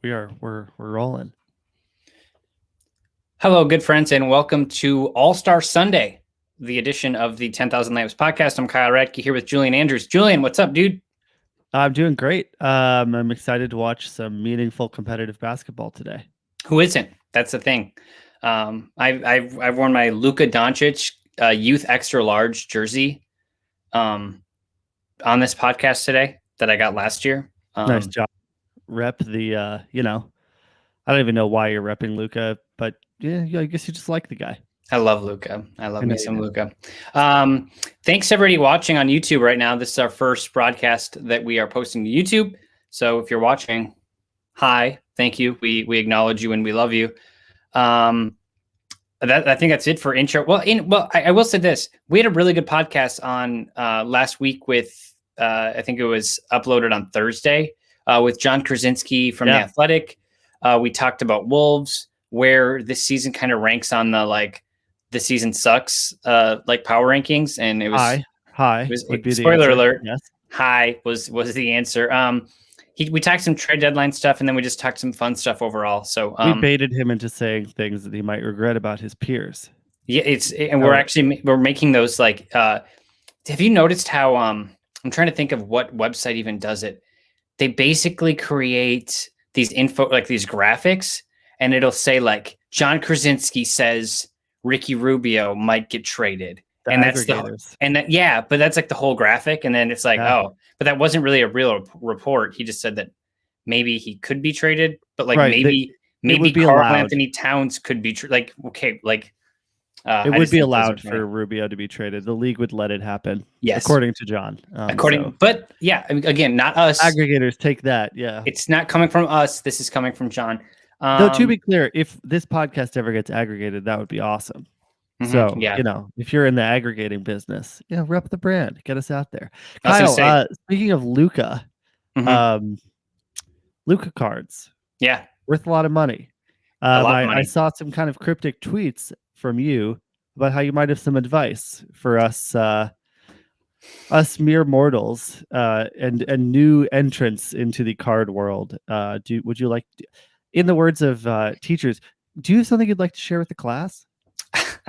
We're rolling. Hello, good friends, and welcome to All-Star Sunday, the edition of the 10,000 Layups podcast. I'm Kyle Radke here with Julian Andrews. Julian, what's up, dude? I'm doing great. I'm excited to watch some meaningful competitive basketball today. Who isn't? That's the thing. I've worn my Luka Doncic Youth Extra Large jersey on this podcast today that I got last year. Nice job. Rep the I don't even know why you're repping Luka, but yeah, I guess you just like the guy. I love Luka. I love me some Luka. Thanks everybody watching on YouTube right now. This is our first broadcast that we are posting to YouTube. So if you're watching, hi, thank you. We acknowledge you and we love you. I think that's it for intro. I will say this: we had a really good podcast on last week with I think it was uploaded on Thursday with John Krasinski from The Athletic. We talked about Wolves, where this season kind of ranks on the season sucks like power rankings, and it was high. Spoiler alert. Yes, high was the answer. We talked some trade deadline stuff, and then we just talked some fun stuff overall. So we baited him into saying things that he might regret about his peers. Yeah, we're making those like. Have you noticed how I'm trying to think of what website even does it? They basically create these these graphics, and it'll say like John Krasinski says Ricky Rubio might get traded. But that's like the whole graphic. And then it's like, but that wasn't really a real report. He just said that maybe he could be traded, but like maybe Karl Anthony Towns could be it would be allowed for Rubio to be traded. The league would let it happen. Yes. According to John. But yeah, again, not us. Aggregators take that. Yeah. It's not coming from us. This is coming from John. Though to be clear, if this podcast ever gets aggregated, that would be awesome. Mm-hmm, so, if you're in the aggregating business, rep the brand, get us out there. Kyle, speaking of Luka, Luka cards. Yeah. Worth a lot of money. I saw some kind of cryptic tweets from you about how you might have some advice for us mere mortals and new entrants into the card world. Would you like, in the words of teachers, do you have something you'd like to share with the class?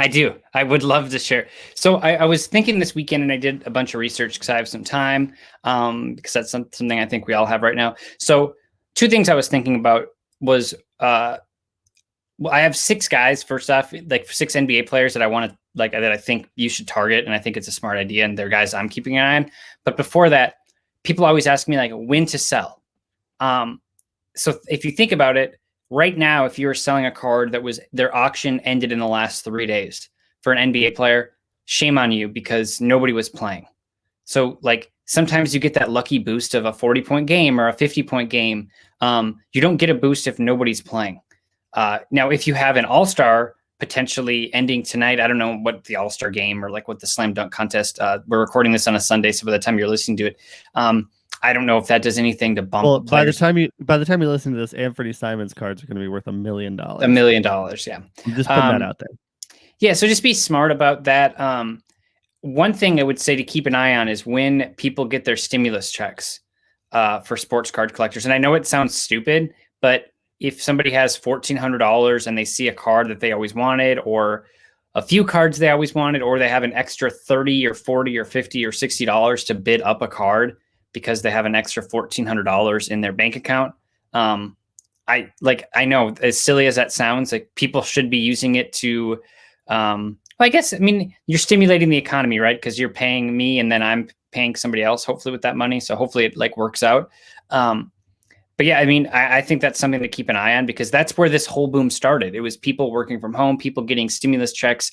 I do. I would love to share. So I was thinking this weekend, and I did a bunch of research because I have some time, because that's something I think we all have right now. So two things I was thinking about was, I have 6 guys, first off, like 6 NBA players that I want to that I think you should target, and I think it's a smart idea, and they're guys I'm keeping an eye on. But before that, people always ask me like when to sell. So if you think about it, right now, if you were selling a card that was their auction ended in the last 3 days for an NBA player, shame on you because nobody was playing. So like sometimes you get that lucky boost of a 40-point game or a 50-point game. You don't get a boost if nobody's playing. Now, if you have an all-star potentially ending tonight, I don't know what the all-star game or like what the slam dunk contest, we're recording this on a Sunday. So by the time you're listening to it, I don't know if that does anything to bump. Well, by the time you listen to this, Anthony Simons cards are going to be worth $1 million. $1 million, yeah. I'm just putting that out there. Yeah, so just be smart about that. One thing I would say to keep an eye on is when people get their stimulus checks for sports card collectors. And I know it sounds stupid, but if somebody has $1,400 and they see a card that they always wanted, or a few cards they always wanted, or they have an extra $30 or $40 or $50 or $60 to bid up a card because they have an extra $1,400 in their bank account. I know, as silly as that sounds, like people should be using it to, you're stimulating the economy, right? Because you're paying me and then I'm paying somebody else, hopefully with that money. So hopefully it works out. But yeah, I think that's something to keep an eye on because that's where this whole boom started. It was people working from home, people getting stimulus checks,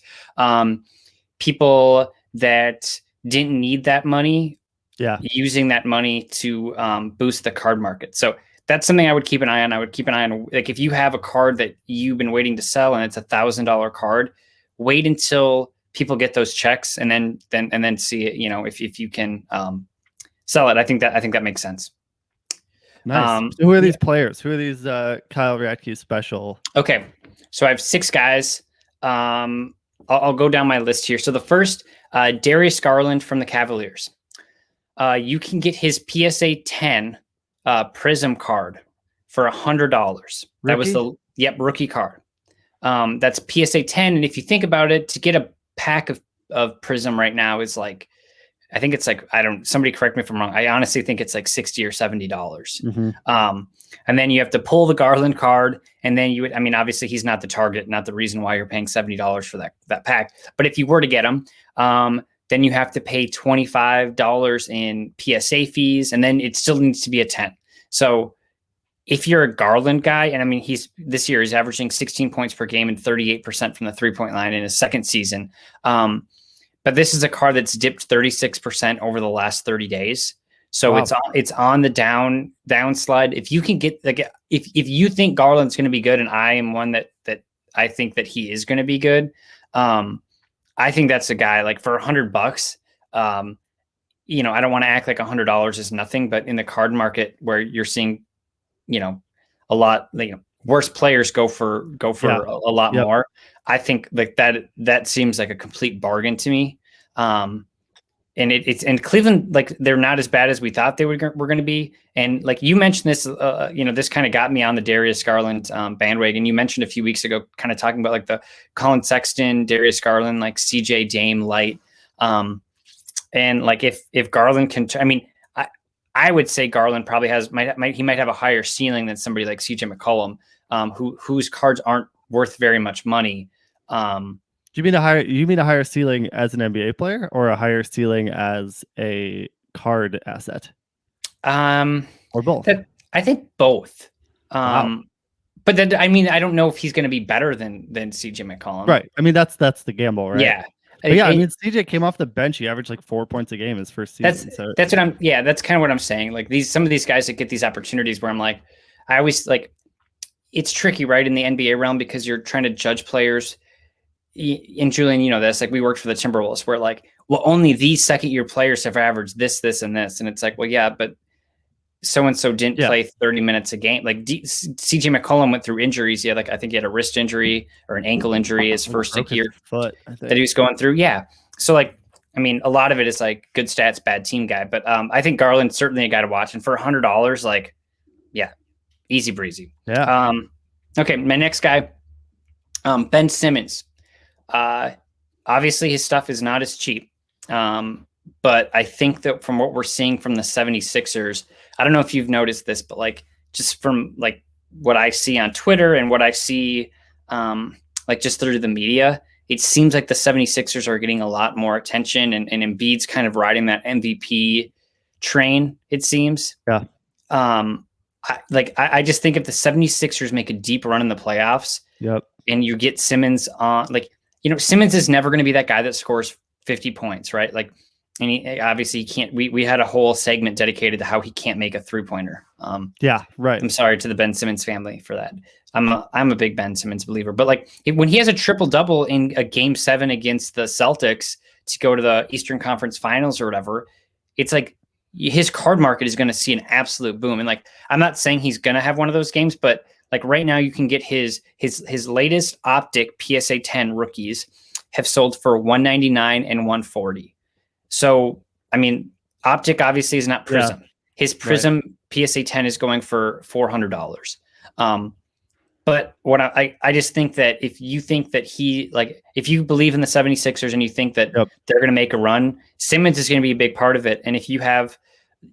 people that didn't need that money. Yeah, using that money to boost the card market. So that's something I would keep an eye on. I would keep an eye on, like, if you have a card that you've been waiting to sell and it's $1,000 card, wait until people get those checks and then see it. If you can sell it. I think that makes sense. Nice. So who are these players? Who are these Kyle Radke special? Okay, so I have 6 guys. I'll go down my list here. So the first, Darius Garland from the Cavaliers. You can get his PSA 10 Prism card for $100. That was the rookie card. That's PSA 10. And if you think about it, to get a pack of Prism right now is like, I think it's like, somebody correct me if I'm wrong. I honestly think it's like $60 or $70. Mm-hmm. And then you have to pull the Garland card. And then obviously he's not the target, not the reason why you're paying $70 for that pack. But if you were to get him, then you have to pay $25 in PSA fees. And then it still needs to be a 10. So if you're a Garland guy, and this year he's averaging 16 points per game and 38% from the 3-point line in his second season. But this is a card that's dipped 36% over the last 30 days. So wow. It's on the downslide. If you can get if you think Garland's going to be good, and I am one that I think that he is going to be good. I think that's a guy like for $100. I don't want to act like $100 is nothing, but in the card market where you're seeing, a lot, worse players go for a lot more. I think like that seems like a complete bargain to me. And it's Cleveland, like they're not as bad as we thought they were going to be. And like you mentioned this, this kind of got me on the Darius Garland bandwagon. You mentioned a few weeks ago, kind of talking about like the Colin Sexton, Darius Garland, like CJ Dame light. And like if Garland can, I would say Garland probably might have a higher ceiling than somebody like CJ McCollum, whose cards aren't worth very much money. Do you mean a higher ceiling as an NBA player or a higher ceiling as a card asset? Or both? I think both. Wow. But then, I don't know if he's going to be better than CJ McCollum. Right. That's the gamble, right? Yeah. But CJ came off the bench. He averaged like 4 points a game his first season. That's kind of what I'm saying. Like some of these guys that get these opportunities where I'm like, I always like, it's tricky, right? In the NBA realm, because you're trying to judge players. And Julian, this, like we worked for the Timberwolves where like, well, only these second year players have averaged this, and this. And it's like, well, yeah, but so-and-so didn't play 30 minutes a game. Like CJ McCollum went through injuries. He had I think he had a wrist injury or an ankle injury his first year that he was going through. Yeah. So like, a lot of it is like good stats, bad team guy. But I think Garland's certainly a guy to watch. And for $100, like, yeah, easy breezy. Yeah. Okay. My next guy, Ben Simmons. Obviously his stuff is not as cheap. But I think that from what we're seeing from the 76ers, I don't know if you've noticed this, but like just from like what I see on Twitter and what I see like just through the media, it seems like the 76ers are getting a lot more attention and Embiid's kind of riding that MVP train, it seems. Yeah. I just think if the 76ers make a deep run in the playoffs, and you get Simmons on, like, Simmons is never going to be that guy that scores 50 points, right? Like, and he obviously can't. We had a whole segment dedicated to how he can't make a 3-pointer. Right. I'm sorry to the Ben Simmons family for that. I'm a big Ben Simmons believer, but like when he has a triple double in a Game 7 against the Celtics to go to the Eastern Conference Finals or whatever, it's like his card market is going to see an absolute boom. And like I'm not saying he's going to have one of those games, but like right now you can get his latest Optic PSA 10 rookies have sold for $199 and $140. So, Optic obviously is not Prism. Yeah. His Prism PSA 10 is going for $400. But what I just think that if you think that if you believe in the 76ers and you think that they're going to make a run, Simmons is going to be a big part of it. And if you have,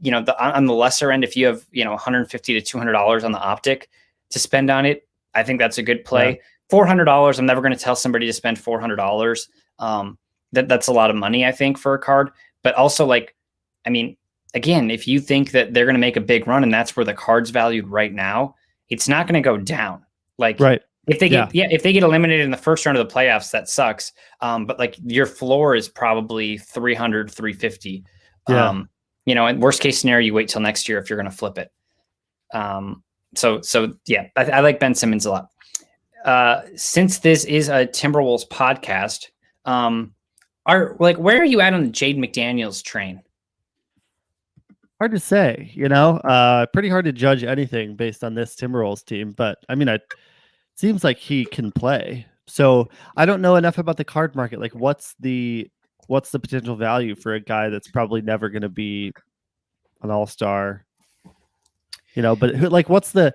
on the lesser end, if you have, $150 to $200 on the Optic to spend on it, I think that's a good play. Yeah. $400. I'm never going to tell somebody to spend $400. That's a lot of money, I think, for a card. But also, again, if you think that they're going to make a big run and that's where the card's valued right now, it's not going to go down. Like, if they get eliminated in the first round of the playoffs, that sucks. But like your floor is probably 300, 350. Yeah. In worst case scenario, you wait till next year if you're going to flip it. So yeah, I like Ben Simmons a lot. Since this is a Timberwolves podcast, where are you at on the Jade McDaniels train? Hard to say, pretty hard to judge anything based on this Timberwolves team, but it seems like he can play. So I don't know enough about the card market. Like what's the potential value for a guy that's probably never going to be an all-star? But like, what's the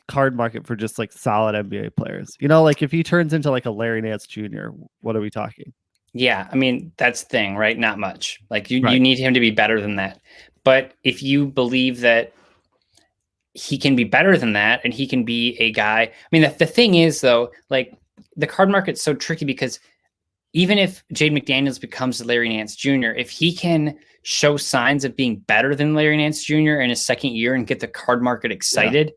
card market for just like solid NBA players? Like if he turns into like a Larry Nance Jr., what are we talking? Yeah, I mean, that's the thing, right? Not much. Like you need him to be better than that. But if you believe that he can be better than that and he can be a guy, I mean, the thing is though, like the card market's so tricky because even if Jaden McDaniels becomes Larry Nance Jr., if he can show signs of being better than Larry Nance Jr. in his second year and get the card market excited,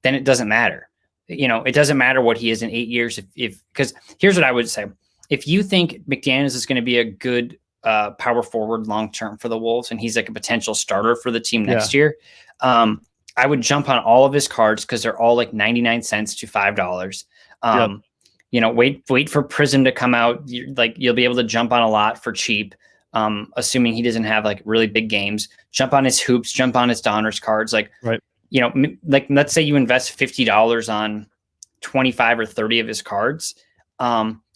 then it doesn't matter. It doesn't matter what he is in 8 years. Because here's what I would say. If you think McDaniels is going to be a good power forward long-term for the Wolves and he's like a potential starter for the team next year, I would jump on all of his cards because they're all like 99 cents to $5. Wait for Prism to come out. You'll be able to jump on a lot for cheap, assuming he doesn't have like really big games. Jump on his hoops, jump on his Donruss cards. Let's say you invest $50 on 25 or 30 of his cards.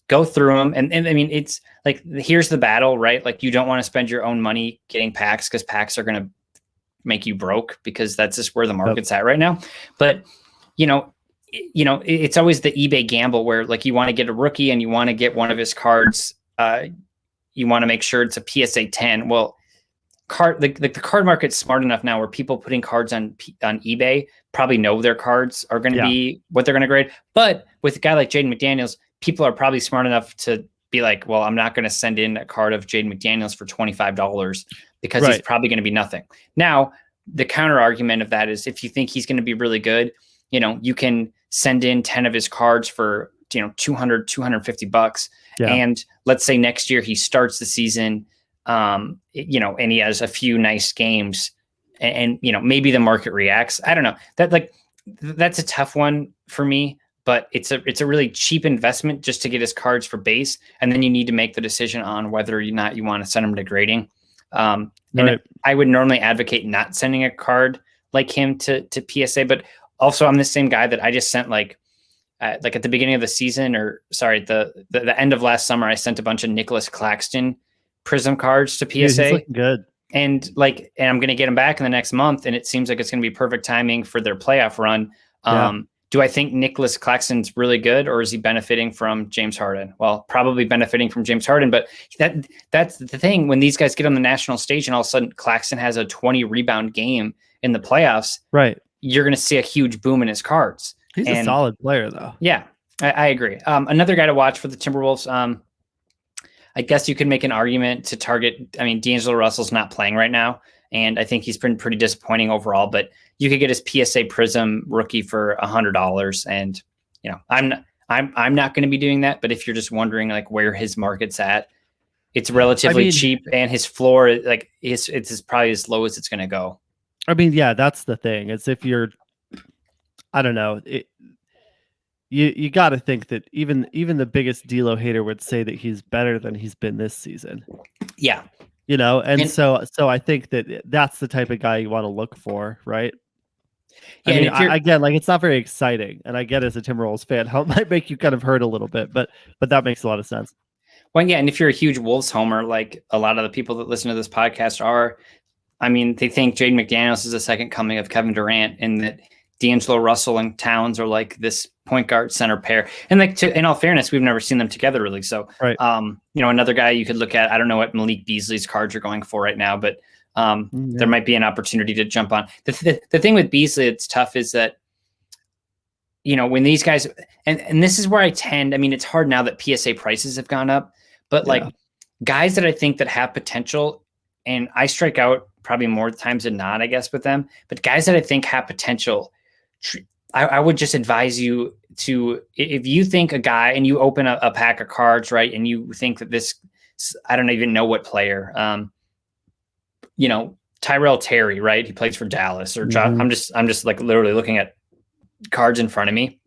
Go through them. And I mean, it's like, here's the battle, right? Like you don't want to spend your own money getting packs because packs are going to make you broke because that's just where the market's at right now. But, it's always the eBay gamble where like you want to get a rookie and you want to get one of his cards. You want to make sure it's a PSA 10. Well, the card market's smart enough now where people putting cards on eBay probably know their cards are going to be what they're going to grade. But with a guy like Jaden McDaniels, people are probably smart enough to be like, well, I'm not going to send in a card of Jaden McDaniels for $25 because he's probably going to be nothing. Now, the counter argument of that is if you think he's going to be really good, you can send in 10 of his cards for, $250. And let's say next year he starts the season, and he has a few nice games and maybe the market reacts. I don't know that's a tough one for me, but it's a really cheap investment just to get his cards for base. And then you need to make the decision on whether or not you want to send him to grading. And I would normally advocate not sending a card like him to PSA, but also I'm the same guy that I just sent like at the beginning of the season, or sorry, the end of last summer, I sent a bunch of Nicholas Claxton Prism cards to PSA. Dude, he's looking good. And I'm going to get him back in the next month. And it seems like it's going to be perfect timing for their playoff run. Do I think Nicholas Claxton's really good, or is he benefiting from James Harden? Well, probably benefiting from James Harden, but that's the thing. When these guys get on the national stage and all of a sudden Claxton has a 20 rebound game in the playoffs, right? You're going to see a huge boom in his cards. He's a solid player though. Yeah, I agree. Another guy to watch for the Timberwolves. I guess you could make an argument to target. I mean, D'Angelo Russell's not playing right now, and I think he's been pretty disappointing overall, but you could get his PSA Prism rookie for $100. And, I'm not going to be doing that. But if you're just wondering like where his market's at, it's relatively cheap, and his floor, it's probably as low as it's going to go. I mean, yeah, that's the thing. It's if you're, I don't know, you got to think that even the biggest D'Lo hater would say that he's better than he's been this season. Yeah. And so I think that's the type of guy you want to look for, right? Yeah, I mean, again, like it's not very exciting, and I get as a Timberwolves fan how it might make you kind of hurt a little bit, but that makes a lot of sense. Well, yeah, and if you're a huge Wolves homer, like a lot of the people that listen to this podcast are, I mean, they think Jaden McDaniels is the second coming of Kevin Durant, and that D'Angelo Russell and Towns are like this point guard center pair. And in all fairness, we've never seen them together really. So, another guy you could look at, I don't know what Malik Beasley's cards are going for right now, but there might be an opportunity to jump on. The thing with Beasley, it's tough is that, when these guys, and this is where I mean, it's hard now that PSA prices have gone up, but guys that I think that have potential, and I strike out probably more times than not, I guess, with them, but guys that I think have potential, I would just advise you to, if you think a guy and you open a pack of cards, right, and you think that this, I don't even know what player, Tyrell Terry, right? He plays for Dallas, or John. I'm just like literally looking at cards in front of me.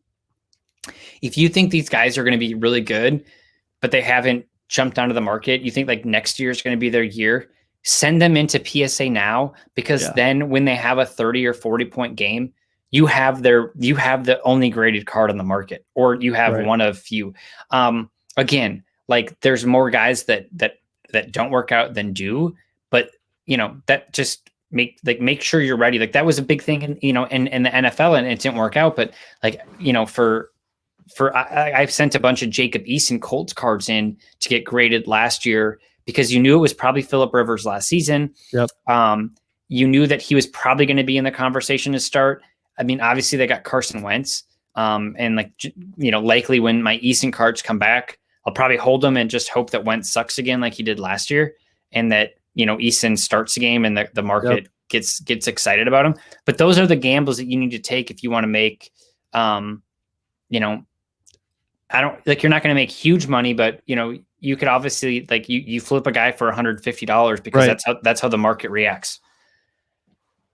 If you think these guys are going to be really good, but they haven't jumped onto the market, you think like next year is going to be their year, send them into PSA now, because then when they have a 30 or 40 point game, you have the only graded card on the market, or you have one of few. Again, like there's more guys that don't work out than do, but that just make sure you're ready. Like that was a big thing in the NFL, and it didn't work out. But like, I've sent a bunch of Jacob Eason Colts cards in to get graded last year because you knew it was probably Phillip Rivers last season. Yep. You knew that he was probably going to be in the conversation to start. I mean, obviously they got Carson Wentz. And likely when my Eason cards come back, I'll probably hold them and just hope that Wentz sucks again like he did last year, and that Eason starts the game and the market gets excited about him. But those are the gambles that you need to take if you want to make, I don't like, you're not going to make huge money, but you could obviously like you flip a guy for $150 because that's how the market reacts.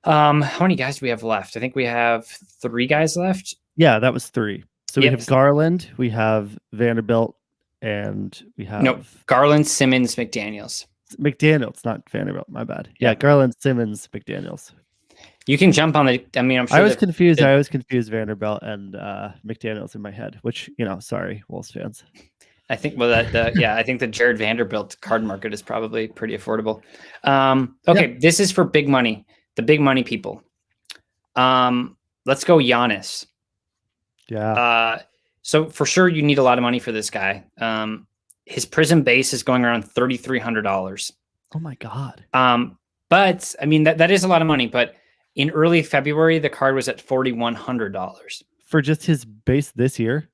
How many guys do we have left? I think we have 3 guys left. Yeah, that was 3. So we have Garland, we have Vanderbilt, and we have Garland, Simmons, McDaniels. McDaniels, not Vanderbilt. My bad. Yeah, Garland, Simmons, McDaniels. You can jump on the. I mean, I'm sure I was confused. I always confused Vanderbilt and McDaniels in my head. Which sorry, Wolves fans. I think I think the Jared Vanderbilt card market is probably pretty affordable. This is for big money. The big money people. Let's go Giannis. Yeah. So for sure you need a lot of money for this guy. His Prism base is going around $3,300. Oh my God. But I mean that is a lot of money. But in early February, the card was at $4,100 for just his base this year.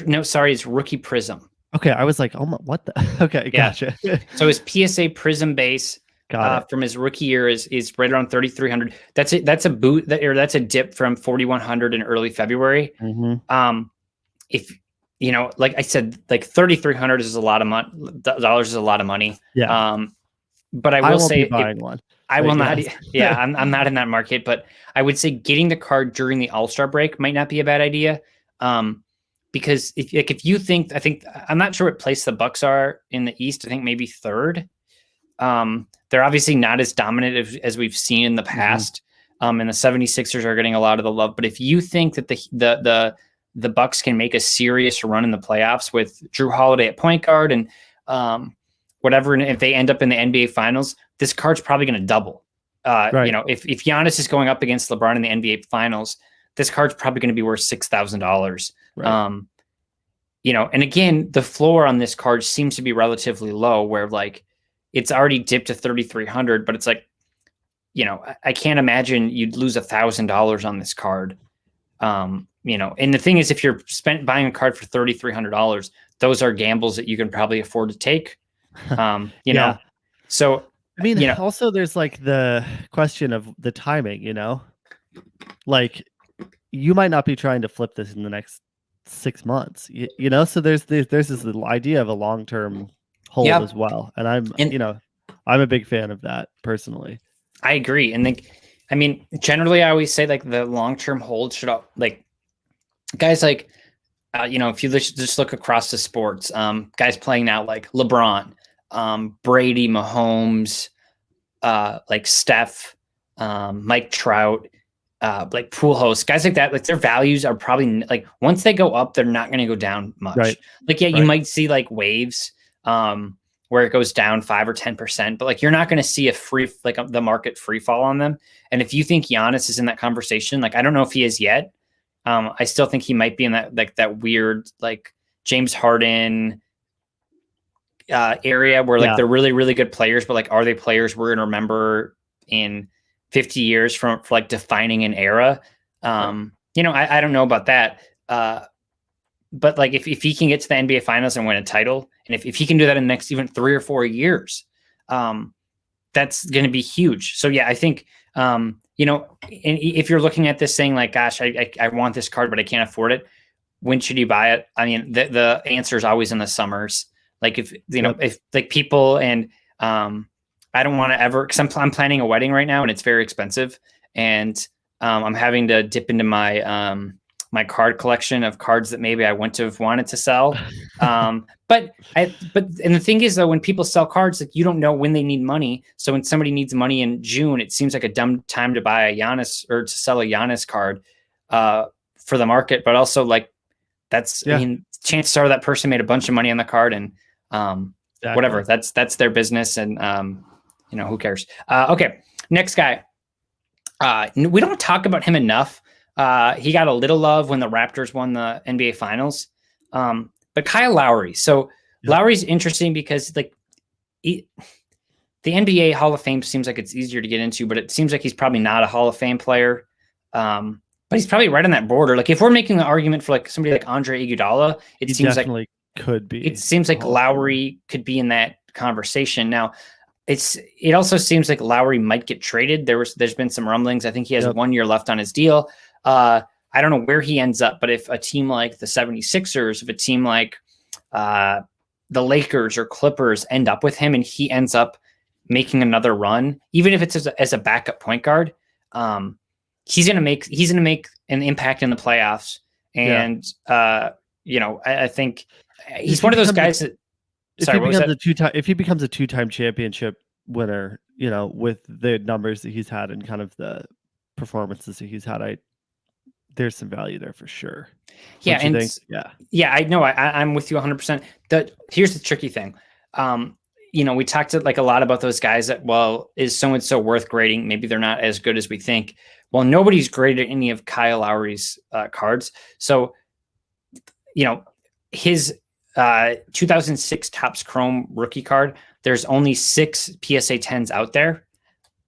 No, sorry, it's rookie Prism. Okay, I was like, oh my, what the? Okay, gotcha. So his PSA Prism base from his rookie year is right around 3,300. That's it. That's a boot that's a dip from 4,100 in early February. Mm-hmm. If like I said, like 3,300 is a lot of money. Dollars is a lot of money. Yeah. But I will say, buying one. I will not. Yeah, I'm not in that market. But I would say getting the card during the All-Star break might not be a bad idea. Because if you think, I'm not sure what place the Bucks are in the East. I think maybe 3rd. They're obviously not as dominant as we've seen in the past. And the 76ers are getting a lot of the love. But if you think that the Bucks can make a serious run in the playoffs with Drew Holiday at point guard and whatever, and if they end up in the NBA Finals, this card's probably going to double. If Giannis is going up against LeBron in the NBA Finals, this card's probably going to be worth $6,000. Right. And again, the floor on this card seems to be relatively low, where like it's already dipped to 3,300, but it's like, I can't imagine you'd lose $1,000 on this card. And the thing is, if you're buying a card for $3,300, those are gambles that you can probably afford to take. Know, so I mean, also there's like the question of the timing, like you might not be trying to flip this in the next 6 months, so there's this little idea of a long-term hold as well. And I'm a big fan of that personally. I agree. And generally I always say like the long-term hold should like guys like, if you just look across the sports, guys playing now like LeBron, Brady, Mahomes, like Steph, Mike Trout, like Pujols, guys like that, like their values are probably like once they go up, they're not going to go down much. Right. Like, you might see like waves, where it goes down 5 or 10%, but like you're not going to see the market free fall on them. And if you think Giannis is in that conversation, like I don't know if he is yet. I still think he might be in that like that weird like James Harden area where like they're really, really good players, but like are they players we're going to remember in 50 years for like defining an era? I don't know about that. But like if he can get to the NBA Finals and win a title, and if he can do that in the next even 3 or 4 years, that's going to be huge. So yeah, I think if you're looking at this saying like, gosh, I want this card, but I can't afford it. When should you buy it? I mean, the answer is always in the summers. Like if like people, and I don't want to ever, because I'm planning a wedding right now and it's very expensive, and I'm having to dip into my my card collection of cards that maybe I wouldn't have wanted to sell. But the thing is though, when people sell cards, like you don't know when they need money. So when somebody needs money in June, it seems like a dumb time to buy a Giannis or to sell a Giannis card for the market. But also like I mean, chances are that person made a bunch of money on the card, and whatever, that's their business, and who cares? Okay. Next guy. We don't talk about him enough. He got a little love when the Raptors won the NBA Finals. But Kyle Lowry. So Lowry's interesting because like the NBA Hall of Fame seems like it's easier to get into, but it seems like he's probably not a Hall of Fame player. But he's probably right on that border. Like if we're making the argument for like somebody like Andre Iguodala, it seems like could be. It seems like Lowry could be in that conversation. Now, it also seems like Lowry might get traded. There's been some rumblings. I think he has 1 year left on his deal. I don't know where he ends up, but if a team like the 76ers, if a team like the Lakers or Clippers end up with him and he ends up making another run, even if it's as a backup point guard, he's gonna make an impact in the playoffs. And I think he's one of those guys that. If he becomes a two-time championship winner, with the numbers that he's had and kind of the performances that he's had, there's some value there for sure. Yeah, I know. I'm with you 100%. Here's the tricky thing. We talked a lot about those guys that, well, is so and so worth grading? Maybe they're not as good as we think. Well, nobody's graded any of Kyle Lowry's cards. So, his 2006 Topps Chrome rookie card, there's only 6 PSA 10s out there,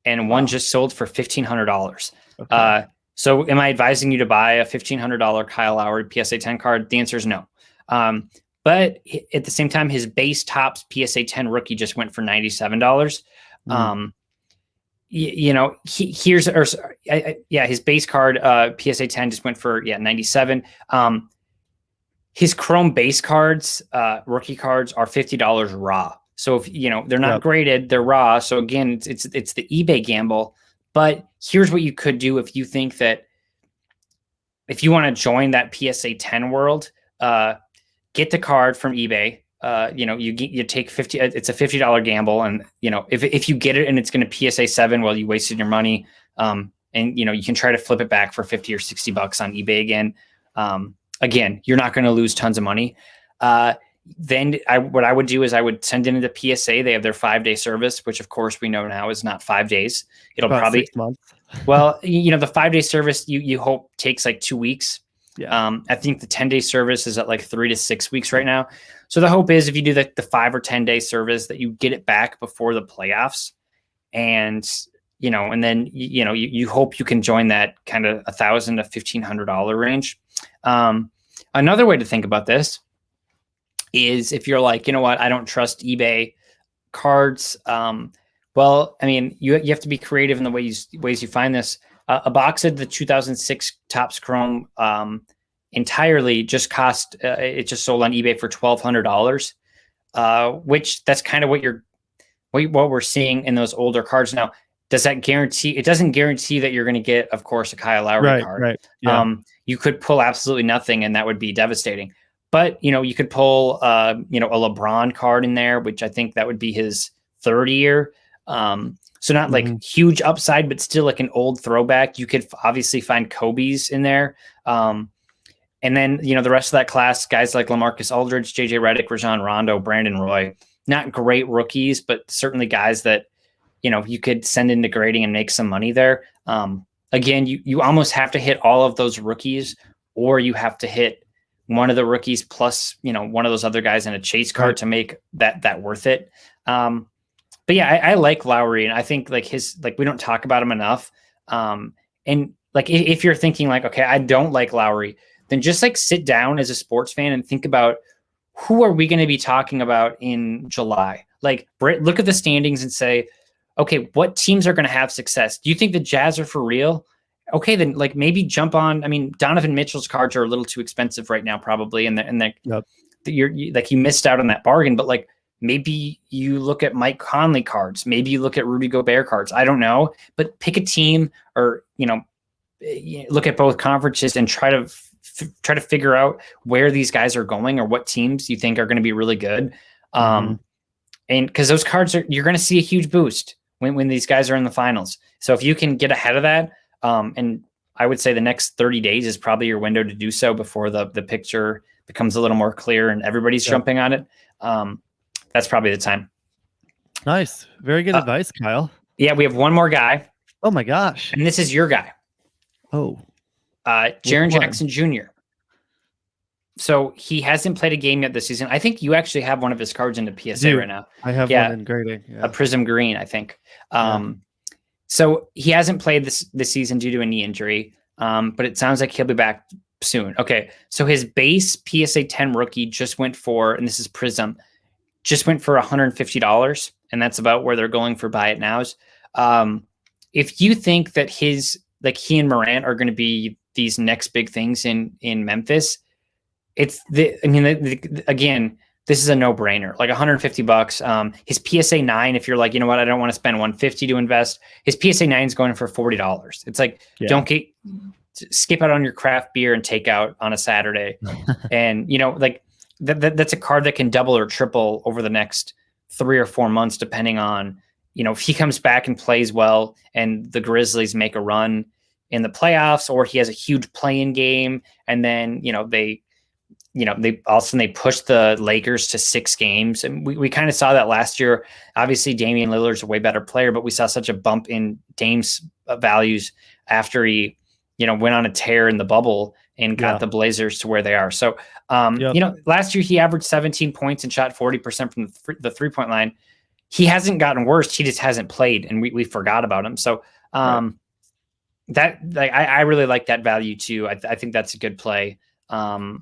and one just sold for $1,500. Okay. So am I advising you to buy a $1,500 Kyle Lowry PSA 10 card? The answer is no. But at the same time, his base Topps PSA 10 rookie just went for $97. His base card PSA 10 just went for 97. His Chrome base cards, rookie cards, are $50 raw. So if they're not graded, they're raw. So again, it's the eBay gamble. But here's what you could do if you think that if you want to join that PSA 10 world, get the card from eBay. You take 50. It's a $50 gamble, and if you get it and it's going to PSA 7, well, you wasted your money. And you can try to flip it back for $50 or $60 on eBay again. Again, you're not going to lose tons of money. Then what I would do is I would send in the PSA. They have their 5-day service, which of course we know now is not 5 days. It'll about probably 6 months. Well, the 5-day service you hope takes like 2 weeks. Yeah. I think the 10-day service is at like 3 to 6 weeks right now. So the hope is if you do the 5 or 10-day service that you get it back before the playoffs, and then you hope you can join that kind of $1,000 to $1,500 range. Another way to think about this is if you're like, I don't trust eBay cards. Well, I mean, you have to be creative in the ways you find this. A box of the 2006 Topps Chrome entirely just cost. It just sold on eBay for $1,200, which that's kind of what we're seeing in those older cards now. Does that guarantee? It doesn't guarantee that you're going to get, of course, a Kyle Lowry card. Right. Yeah. You could pull absolutely nothing, and that would be devastating. But you could pull a LeBron card in there, which I think that would be his 3rd year. So not like huge upside, but still like an old throwback. You could obviously find Kobe's in there. And then the rest of that class, guys like LaMarcus Aldridge, JJ Redick, Rajon Rondo, Brandon Roy, not great rookies, but certainly guys that you could send into grading and make some money there. Again, you almost have to hit all of those rookies, or you have to hit one of the rookies plus, one of those other guys in a chase card to make that worth it. But yeah, I like Lowry, and I think we don't talk about him enough. And like, if you're thinking like, okay, I don't like Lowry, then just like sit down as a sports fan and think about who are we going to be talking about in July? Like, look at the standings and say, okay, what teams are going to have success? Do you think the Jazz are for real? Okay, then like maybe jump on. I mean, Donovan Mitchell's cards are a little too expensive right now, probably, and you missed out on that bargain. But like maybe you look at Mike Conley cards, maybe you look at Rudy Gobert cards. I don't know, but pick a team, or look at both conferences and try to figure out where these guys are going or what teams you think are going to be really good. And because those cards you're going to see a huge boost when these guys are in the finals. So if you can get ahead of that, and I would say the next 30 days is probably your window to do so before the picture becomes a little more clear and everybody's jumping on it. That's probably the time. Nice. Very good advice, Kyle. Yeah, we have one more guy. Oh my gosh. And this is your guy. Oh. Jaren Jackson Jr. So he hasn't played a game yet this season. I think you actually have one of his cards in the PSA right now. I have one in grading. Yeah. A Prism Green, I think. So he hasn't played this season due to a knee injury, but it sounds like he'll be back soon. Okay, so his base PSA 10 rookie just went for, and this is Prism, just went for $150, and that's about where they're going for buy it nows. If you think that he and Morant are going to be these next big things in Memphis, again, this is a no-brainer. Like $150. His PSA 9, if you're like, you know what, I don't want to spend $150 to invest. His PSA 9 is going for $40. It's like, don't skip out on your craft beer and take out on a Saturday. And like that's a card that can double or triple over the next 3 or 4 months, depending on, if he comes back and plays well and the Grizzlies make a run in the playoffs, or he has a huge play-in game. And then, they all of a sudden they pushed the Lakers to 6 games. And we kind of saw that last year. Obviously Damian Lillard's a way better player, but we saw such a bump in Dame's values after he, went on a tear in the bubble and got the Blazers to where they are. So, last year he averaged 17 points and shot 40% from the 3-point line. He hasn't gotten worse. He just hasn't played, and we forgot about him. So, I really like that value too. I think that's a good play. For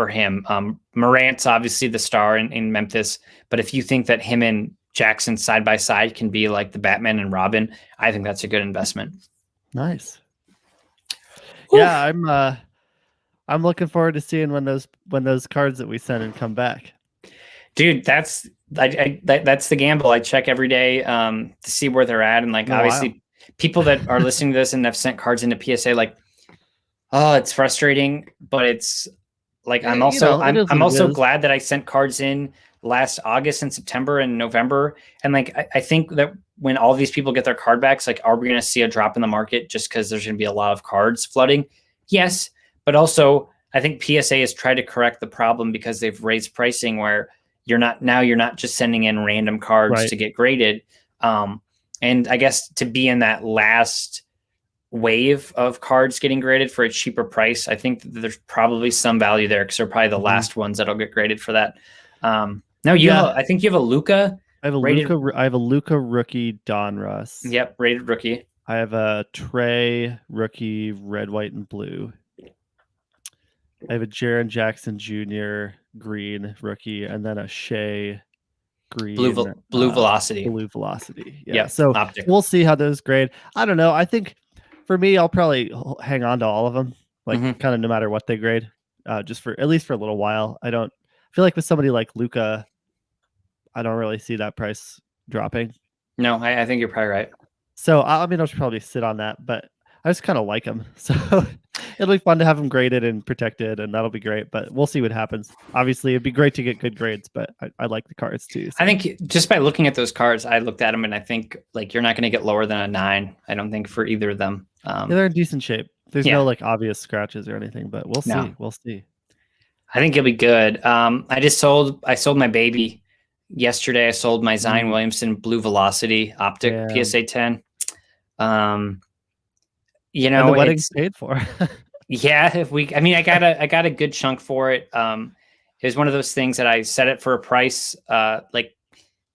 him. Morant's obviously the star in Memphis, but if you think that him and Jackson side by side can be like the Batman and Robin, I think that's a good investment. Nice. Oof. Yeah, I'm looking forward to seeing when those cards that we send and come back. Dude, that's the gamble. I check every day to see where they're at, and obviously people that are listening to this and have sent cards into PSA, it's frustrating, but it's like I'm also glad that I sent cards in last August and September and November. And I think that when all these people get their card backs, are we going to see a drop in the market just because there's going to be a lot of cards flooding? Yes, but also I think PSA has tried to correct the problem because they've raised pricing where you're not just sending in random cards to get graded. And I guess to be in that last wave of cards getting graded for a cheaper price, I think that there's probably some value there because they're probably the last ones that'll get graded for that. I think you have a Luka. I have a Luka rookie Donruss. Yep, rated rookie. I have a Trey rookie red, white, and blue. I have a Jaren Jackson Jr. green rookie, and then a Shea green blue velocity. Blue velocity. Yeah. So optic. We'll see how those grade. I don't know. I think for me, I'll probably hang on to all of them, kind of no matter what they grade, just for at least for a little while. I feel like with somebody like Luka, I don't really see that price dropping. No, I think you're probably right. So I'll probably sit on that, but I just kind of like him. So it'll be fun to have him graded and protected, and that'll be great. But we'll see what happens. Obviously, it'd be great to get good grades, but I like the cards too. So. I think just by looking at those cards, I looked at them and I think you're not going to get lower than a 9. I don't think for either of them. They're in decent shape. There's no obvious scratches or anything, but we'll see. No. We'll see. I think it'll be good. I sold my baby yesterday. I sold my Zion Williamson blue velocity optic PSA 10. And the wedding's paid for. I got a good chunk for it. It was one of those things that I set it for a price like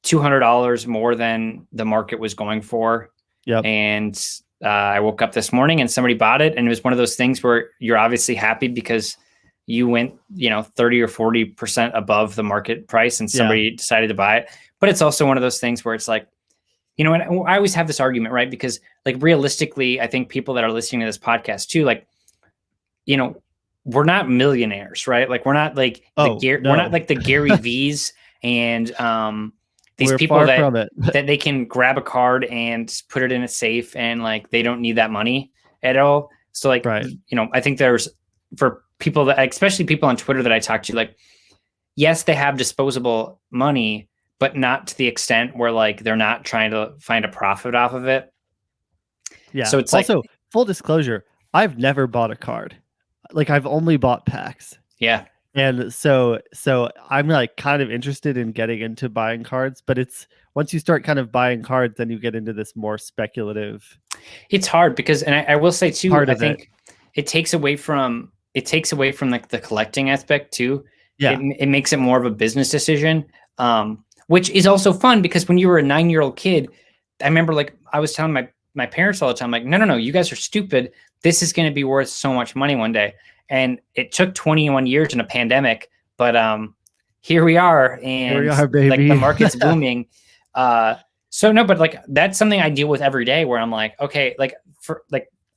$200 more than the market was going for. Yep. And I woke up this morning and somebody bought it, and it was one of those things where you're obviously happy because you went 30 or 40% above the market price, and somebody decided to buy it. But it's also one of those things where it's like, and I always have this argument, right? Because realistically, I think people that are listening to this podcast too, we're not millionaires, right? We're not we're not like the Gary V's and these we're people that they can grab a card and put it in a safe and they don't need that money at all. So I think there's, for people that, especially people on Twitter that I talk to, yes, they have disposable money, but not to the extent where they're not trying to find a profit off of it. Yeah. So it's also full disclosure, I've never bought a card. I've only bought packs. Yeah. And so I'm kind of interested in getting into buying cards, but it's once you start kind of buying cards, then you get into this more speculative. It's hard because, and I will say too, I think it takes away from like the collecting aspect too. Yeah. It makes it more of a business decision, which is also fun because when you were a 9-year-old kid, I remember like I was telling my parents all the time, like, no, you guys are stupid. This is going to be worth so much money one day. And it took 21 years in a pandemic, but here we are, and here we are, baby. Like the market's booming. So no, but like that's something I deal with every day where I'm like, okay, like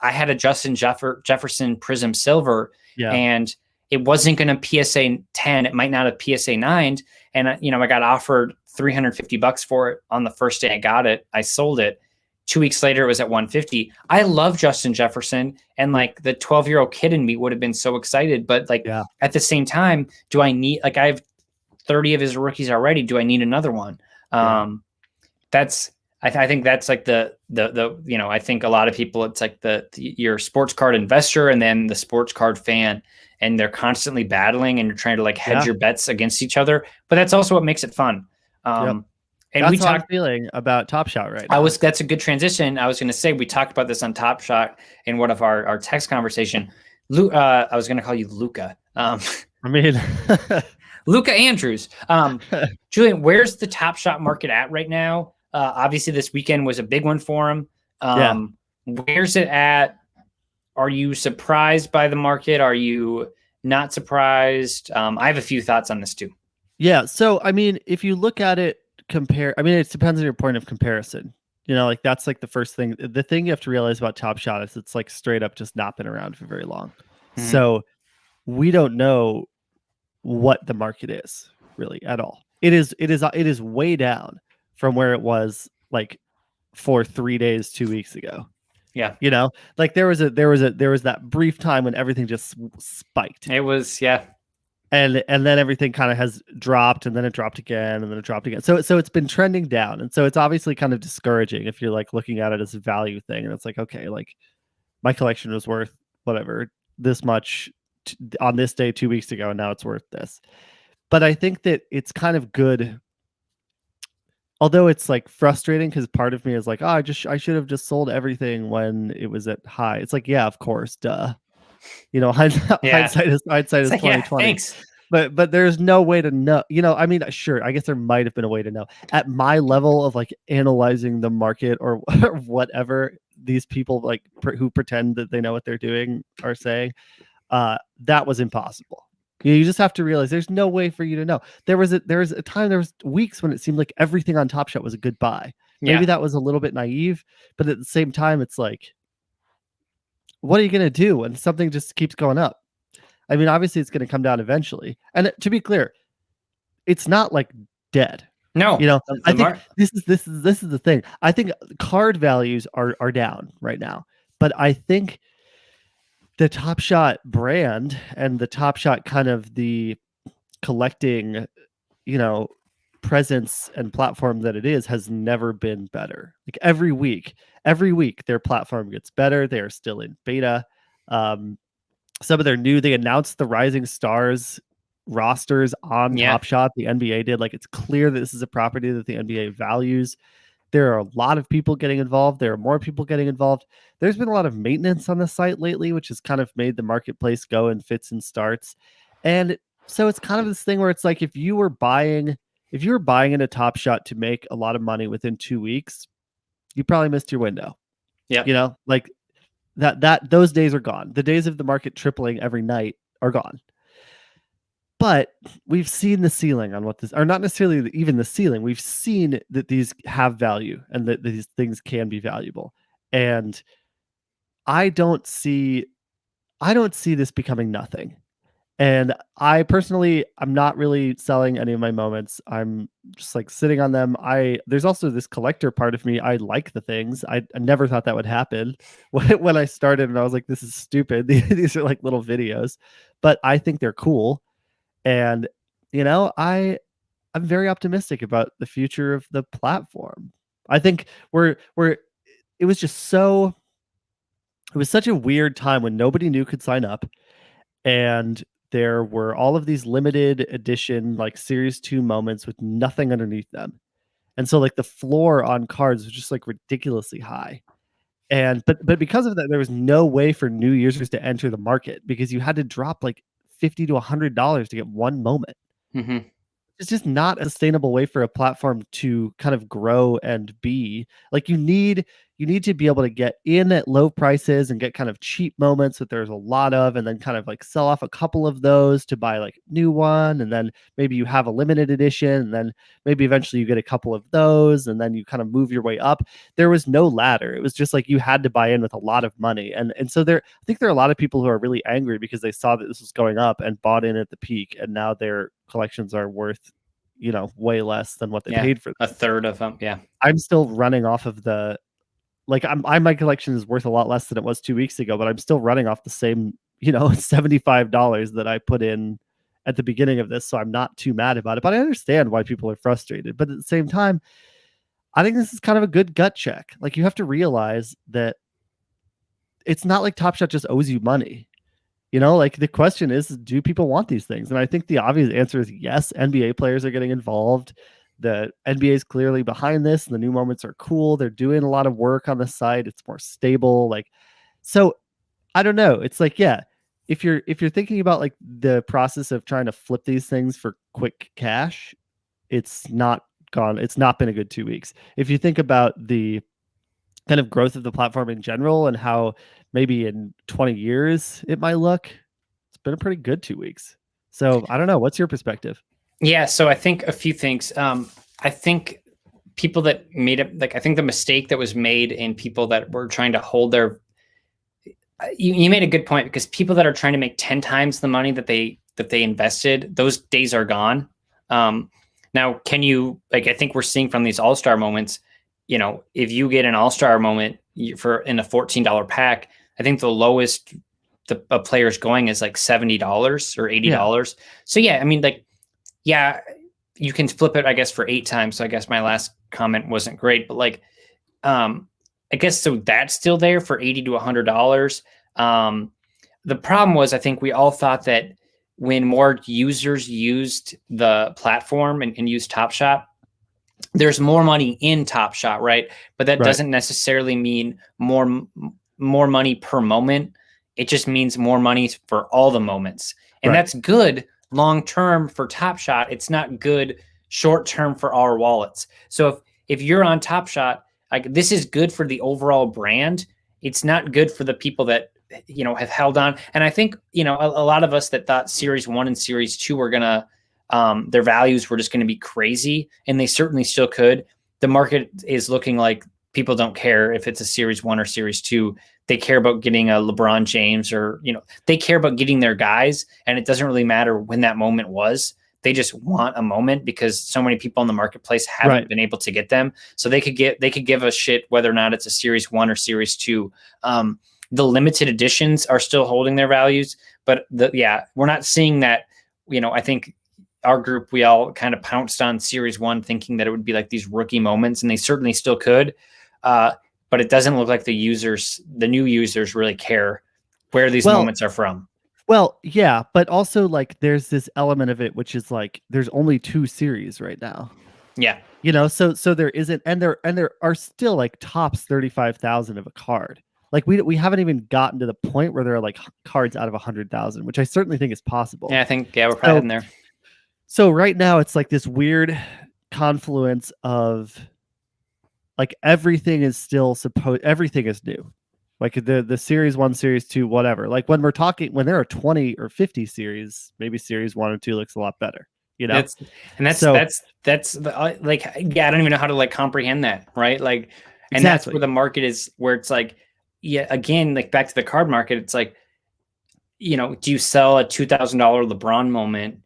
I had a Justin Jefferson Prism Silver, and it wasn't going to PSA 10. It might not have PSA 9'd. And I got offered $350 for it on the first day I got it. I sold it. 2 weeks later, it was at 150. I love Justin Jefferson, and like the 12-year-old kid in me would have been so excited. But like at the same time, do I need, like, I have 30 of his rookies already. Do I need another one? That's, I think that's like the I think a lot of people, it's like your sports card investor and then the sports card fan, and they're constantly battling and you're trying to like hedge your bets against each other. But that's also what makes it fun. And that's how I'm feeling about Top Shot right now. That's a good transition. I was going to say, we talked about this on Top Shot in one of our text conversation. I was going to call you Luca. I mean, Luca Andrews. Julian, where's the Top Shot market at right now? Obviously, this weekend was a big one for him. Where's it at? Are you surprised by the market? Are you not surprised? I have a few thoughts on this too. Yeah. So, I mean, if you look at it, it depends on your point of comparison. Like that's like the first thing. The thing you have to realize about Top Shot is it's like straight up just not been around for very long. Mm-hmm. So we don't know what the market is really at all. It is way down from where it was like for 3 days, 2 weeks ago. Yeah. Like there was that brief time when everything just spiked. It was, And then everything kind of has dropped, and then it dropped again, and then it dropped again. So it's been trending down. And so it's obviously kind of discouraging if you're like looking at it as a value thing. And it's like, okay, like my collection was worth whatever, this much on this day 2 weeks ago, and now it's worth this. But I think that it's kind of good. Although it's like frustrating because part of me is like, I should have just sold everything when it was at high. It's like, yeah, of course, duh. Hindsight is 2020. Yeah, thanks. But there's no way to know. I mean, sure, I guess there might have been a way to know. At my level of like analyzing the market or whatever these people like who pretend that they know what they're doing are saying, that was impossible. You just have to realize there's no way for you to know. There was a time, there was weeks when it seemed like everything on Top Shot was a good buy. Maybe that was a little bit naive, but at the same time, it's like, what are you going to do when something just keeps going up? I mean, obviously it's going to come down eventually. And to be clear, it's not like dead. No, I think this is the thing. I think card values are down right now, but I think the Top Shot brand and the Top Shot kind of the collecting, presence and platform that it is has never been better. Like every week their platform gets better. They are still in beta. Some of their they announced the Rising Stars rosters on Top Shot. The NBA did. Like, it's clear that this is a property that the NBA values. There are a lot of people getting involved. There are more people getting involved. There's been a lot of maintenance on the site lately, which has kind of made the marketplace go in fits and starts. And so it's kind of this thing where it's like, if you were buying in a Top Shot to make a lot of money within 2 weeks, you probably missed your window. Yeah. Like those days are gone. The days of the market tripling every night are gone. But we've seen the ceiling on what this, or not necessarily even the ceiling. We've seen that these have value and that these things can be valuable. And I don't see this becoming nothing. And I personally, I'm not really selling any of my moments. I'm just like sitting on them. There's also this collector part of me. I like the things. I never thought that would happen when I started, and I was like, this is stupid. These are like little videos, but I think they're cool. And, I'm very optimistic about the future of the platform. I think it was such a weird time when nobody new could sign up. And there were all of these limited edition, like Series 2 moments with nothing underneath them. And so like the floor on cards was just like ridiculously high. And but because of that, there was no way for new users to enter the market because you had to drop like $50 to $100 to get one moment. Mm-hmm. It's just not a sustainable way for a platform to kind of grow and be. Like you need to be able to get in at low prices and get kind of cheap moments that there's a lot of, and then kind of like sell off a couple of those to buy like new one, and then maybe you have a limited edition, and then maybe eventually you get a couple of those, and then you kind of move your way up. There was no ladder. It was just like you had to buy in with a lot of money. And so I think there are a lot of people who are really angry because they saw that this was going up and bought in at the peak, and now their collections are worth way less than what they paid for them. A third of them. Yeah. I'm still running off of the my collection is worth a lot less than it was 2 weeks ago, but I'm still running off the same, $75 that I put in at the beginning of this. So I'm not too mad about it, but I understand why people are frustrated. But at the same time, I think this is kind of a good gut check. Like you have to realize that it's not like Top Shot just owes you money. Like the question is, do people want these things? And I think the obvious answer is yes. NBA players are getting involved. The NBA is clearly behind this. The new moments are cool. They're doing a lot of work on the site. It's more stable. So I don't know. It's like, yeah, if you're thinking about like the process of trying to flip these things for quick cash, it's not been a good 2 weeks. If you think about the kind of growth of the platform in general and how maybe in 20 years it might look, it's been a pretty good 2 weeks. So I don't know. What's your perspective? Yeah. So I think a few things. I think people that made it, I think the mistake that was made in people that were trying to hold their, you made a good point, because people that are trying to make 10 times the money that they invested, those days are gone. Now, can you, I think we're seeing from these all-star moments, if you get an all-star moment in a $14 pack, I think the lowest a player's going is like $70 or $80. Yeah. So yeah, I mean, yeah, you can flip it, I guess, for 8 times. So I guess my last comment wasn't great, but I guess so that's still there for $80 to $100. The problem was, I think we all thought that when more users used the platform and used Top Shot, there's more money in Top Shot, right? But that doesn't necessarily mean more money per moment. It just means more money for all the moments. And that's good long-term for Top Shot. It's not good short-term for our wallets. So if you're on Top Shot, this is good for the overall brand. It's not good for the people that, have held on. And I think, a lot of us that thought Series 1 and Series 2 were going to, their values were just going to be crazy, and they certainly still could. The market is looking like people don't care if it's a Series 1 or Series 2. They care about getting a LeBron James, or, they care about getting their guys, and it doesn't really matter when that moment was. They just want a moment because so many people in the marketplace haven't been able to get them. So they could give a shit whether or not it's a Series 1 or Series 2. The limited editions are still holding their values, but we're not seeing that. I think our group, we all kind of pounced on Series 1 thinking that it would be like these rookie moments, and they certainly still could. But it doesn't look like the new users really care where these moments are from. Well, yeah, but also there's this element of it, which is there's only 2 series right now. Yeah. So there isn't, and there are still tops 35,000 of a card. We haven't even gotten to the point where there are cards out of 100,000, which I certainly think is possible. Yeah, I think we're probably in there. So right now it's this weird confluence of everything is everything is new. The Series 1, Series 2, whatever. When there are 20 or 50 series, maybe Series 1 or 2 looks a lot better. That's I don't even know how to comprehend that, right? And that's where the market is, where it's again, back to the card market, it's do you sell a $2,000 LeBron moment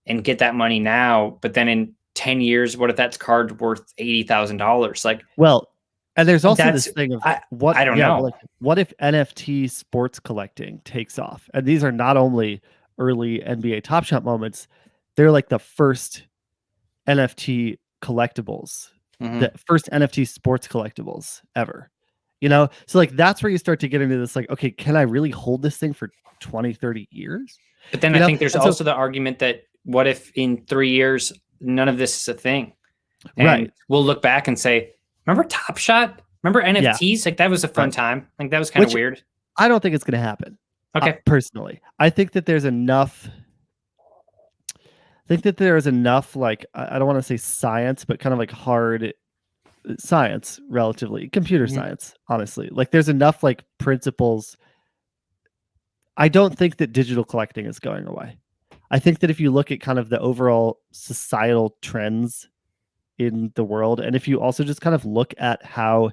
and get that money now, but then in 10 years, what if that's card worth $80,000? Well, and there's also this thing of I don't know. What if NFT sports collecting takes off? And these are not only early NBA Top Shot moments, they're the first NFT collectibles, the first NFT sports collectibles ever. So that's where you start to get into this, okay, can I really hold this thing for 20, 30 years? But then I think there's also the argument that what if in 3 years, none of this is a thing? And right. we'll look back and say, remember Top Shot? Remember NFTs? Like that was a fun time. Like that was kind of weird. I don't think it's going to happen. Okay. Personally, I think that there's enough. Like, I don't want to say science, but kind of like hard science, relatively computer science, honestly. Like there's enough like principles. I don't think that digital collecting is going away. I think that if you look at kind of the overall societal trends in the world, and if you also just kind of look at how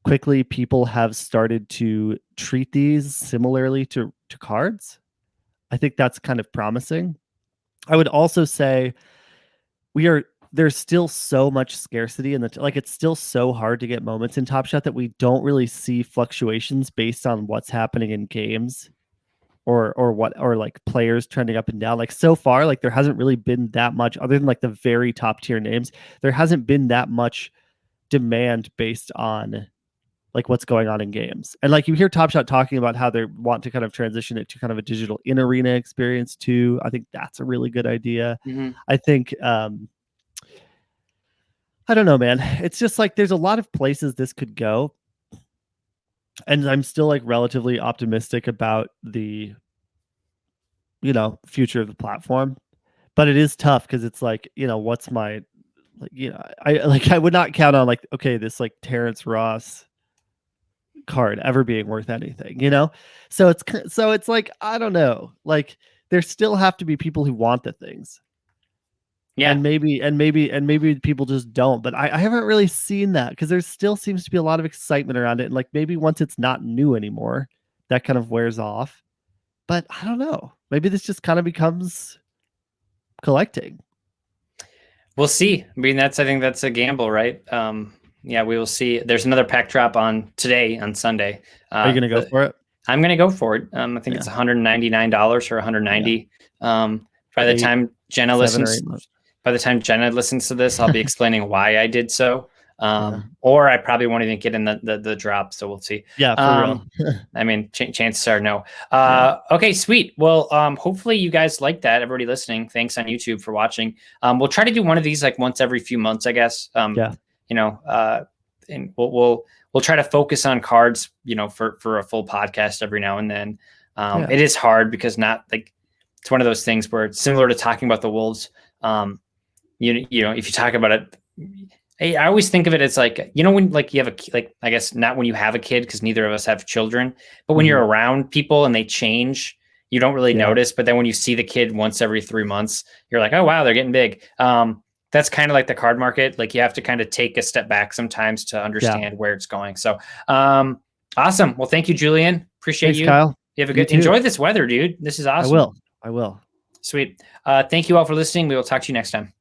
quickly people have started to treat these similarly to cards, I think that's kind of promising. I would also say there's still so much scarcity in like it's still so hard to get moments in Top Shot that we don't really see fluctuations based on what's happening in games or like players trending up and down. Like so far, like there hasn't really been that much, other than like the very top tier names, there hasn't been that much demand based on like what's going on in games. And like you hear Top Shot talking about how they want to kind of transition it to kind of a digital in-arena experience too. I think that's a really good idea. I think I don't know, man. It's just like there's a lot of places this could go. And I'm still like relatively optimistic about the, future of the platform. But it is tough because it's like, what's my, like, I would not count on like, okay, this like Terrence Ross card ever being worth anything, So it's like, I don't know. Like there still have to be people who want the things. Yeah. And maybe people just don't, but I haven't really seen that because there still seems to be a lot of excitement around it. And like maybe once it's not new anymore, that kind of wears off. But I don't know. Maybe this just kind of becomes collecting. We'll see. I mean, I think that's a gamble, right? Yeah, we will see. There's another pack drop on Sunday. Are you gonna go for it? I'm gonna go for it. I think it's $199 or $190. By the time Jenna listens to this, I'll be explaining why I did so. Or I probably won't even get in the drop, so we'll see. Yeah, for real. I mean, chances are no. Okay, sweet. Well, hopefully you guys like that. Everybody listening, thanks on YouTube for watching. We'll try to do one of these like once every few months, I guess. And we'll try to focus on cards, for a full podcast every now and then. It is hard because it's one of those things where it's similar to talking about the Wolves. If you talk about it, I always think of it as like, when like you have I guess not when you have a kid, because neither of us have children, but when you're around people and they change, you don't really notice. But then when you see the kid once every 3 months, you're like, oh, wow, they're getting big. That's kind of like the card market. Like you have to kind of take a step back sometimes to understand where it's going. So awesome. Well, thank you, Julian. Appreciate you. Kyle. You have enjoy this weather, dude. This is awesome. I will. Sweet. Thank you all for listening. We will talk to you next time.